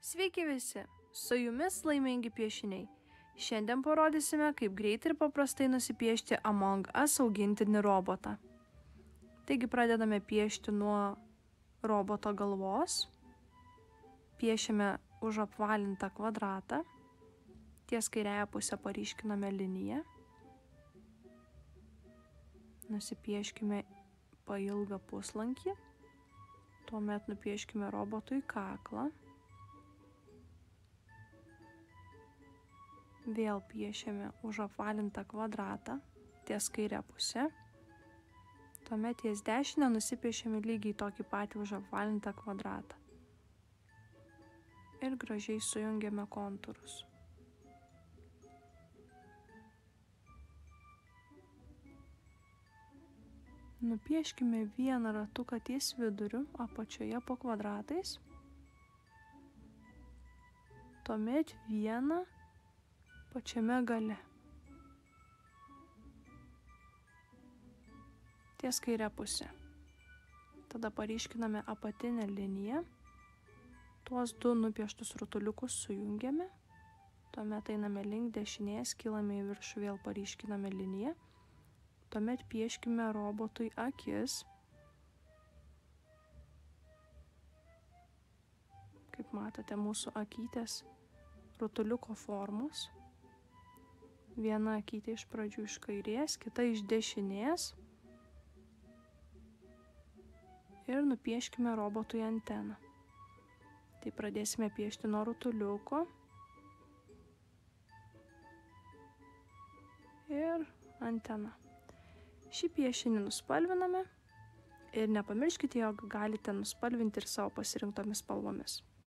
Sveiki visi, su jumis laimingi piešiniai. Šiandien parodysime, kaip greitai ir paprastai nusipiešti Among Us augintinį robotą. Taigi pradedame piešti nuo roboto galvos. Piešiame už apvalintą kvadratą. Ties kairiąją pusę paryškiname liniją. Nusipieškime pailgą puslankį. Tuomet nupieškime robotui kaklą. Vėl piešiame už apvalintą kvadratą ties kairę pusę. Tuomet ties dešinę nusipiešiame lygiai tokį patį už apvalintą kvadratą. Ir gražiai sujungiame kontūrus. Nupieškime vieną ratuką ties viduriu apačioje po kvadratais. Tuomet vieną pačiame gale. Ties kairę pusę. Tada paryškiname apatinę liniją. Tuos du nupieštus rutuliukus sujungiame. Tuomet einame link dešinės, kilame į viršų, vėl paryškiname liniją. Tuomet pieškime robotui akis. Kaip matote, mūsų akytės rutuliuko formos. Viena akytė iš pradžių iš kairės, kita iš dešinės. Ir nupieškime robotui anteną. Tai pradėsime piešti nuo rutuliuko. Ir antena. Šį piešinį nuspalviname. Ir nepamirškite, jog galite nuspalvinti ir savo pasirinktomis spalvomis.